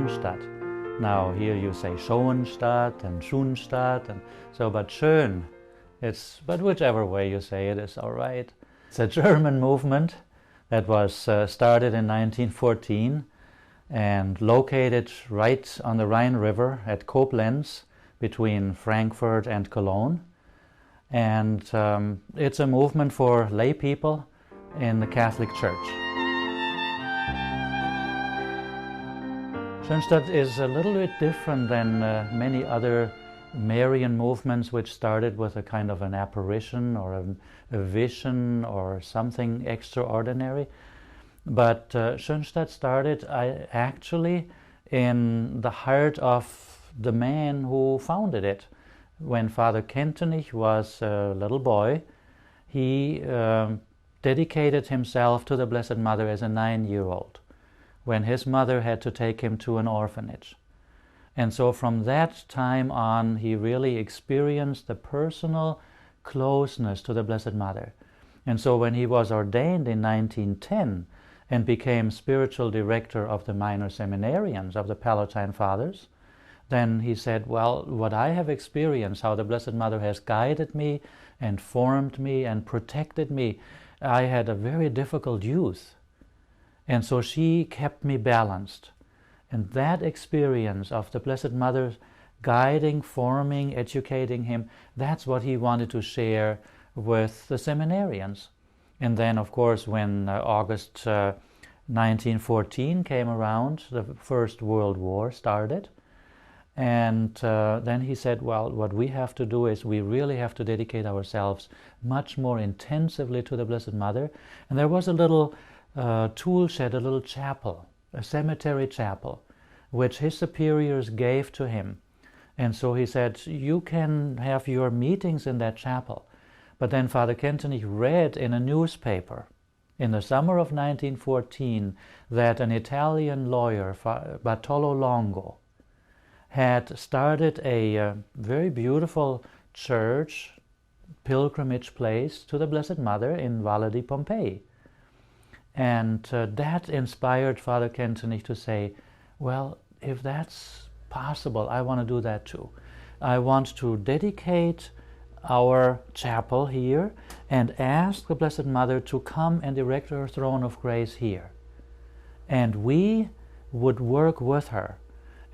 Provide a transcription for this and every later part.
Schoenstatt. Now here you say Schoenstatt and Schoenstatt, and so, but Schön, but whichever way you say it is all right. It's a German movement that was started in 1914 and located right on the Rhine River at Koblenz between Frankfurt and Cologne. And it's a movement for lay people in the Catholic Church. Schoenstatt is a little bit different than many other Marian movements which started with a kind of an apparition or a vision or something extraordinary. But Schoenstatt started actually in the heart of the man who founded it. When Father Kentenich was a little boy, he dedicated himself to the Blessed Mother as a 9-year-old, when his mother had to take him to an orphanage. And so from that time on, he really experienced the personal closeness to the Blessed Mother. And so when he was ordained in 1910 and became spiritual director of the minor seminarians of the Palatine Fathers, then he said, well, what I have experienced, how the Blessed Mother has guided me and formed me and protected me, I had a very difficult youth. And so she kept me balanced. And that experience of the Blessed Mother guiding, forming, educating him, that's what he wanted to share with the seminarians. And then, of course, when August 1914 came around, the First World War started. And then he said, well, what we have to do is we really have to dedicate ourselves much more intensively to the Blessed Mother. And there was a little tool shed, a little chapel, a cemetery chapel, which his superiors gave to him. And so he said, you can have your meetings in that chapel. But then Father Kentenich read in a newspaper in the summer of 1914 that an Italian lawyer, Bartolo Longo, had started a very beautiful church, pilgrimage place to the Blessed Mother in Valle di Pompeii. And that inspired Father Kentenich to say, well, if that's possible, I want to do that too. I want to dedicate our chapel here and ask the Blessed Mother to come and erect her throne of grace here. And we would work with her.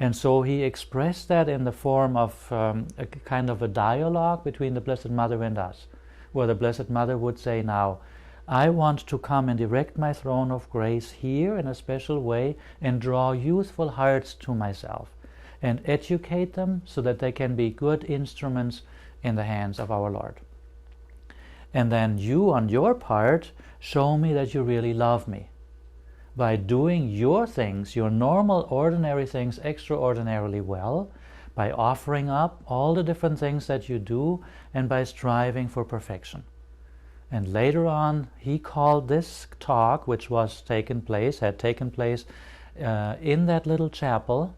And so he expressed that in the form of a kind of a dialogue between the Blessed Mother and us, where the Blessed Mother would say, now, I want to come and erect my throne of grace here in a special way and draw youthful hearts to myself and educate them so that they can be good instruments in the hands of our Lord. And then you, on your part, show me that you really love me by doing your things, your normal, ordinary things, extraordinarily well, by offering up all the different things that you do, and by striving for perfection. And later on, he called this talk, which had taken place in that little chapel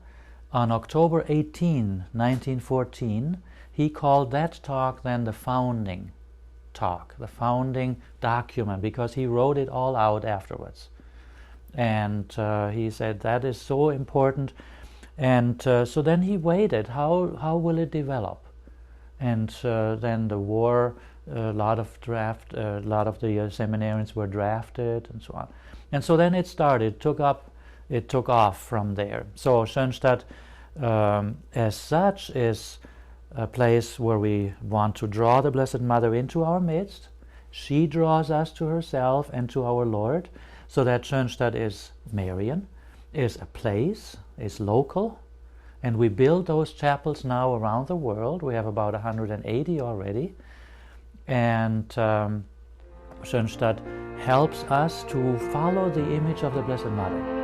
on October 18, 1914, he called that talk then the founding talk, the founding document, because he wrote it all out afterwards. And he said that is so important. And so then he waited, how will it develop? And then the war, a lot of the seminarians were drafted and so on. And so then it started, it took off from there. So Schoenstatt as such is a place where we want to draw the Blessed Mother into our midst. She draws us to herself and to our Lord, so that Schoenstatt is Marian, is a place, is local, and we build those chapels now around the world. We have about 180 already, and Schoenstatt helps us to follow the image of the Blessed Mother.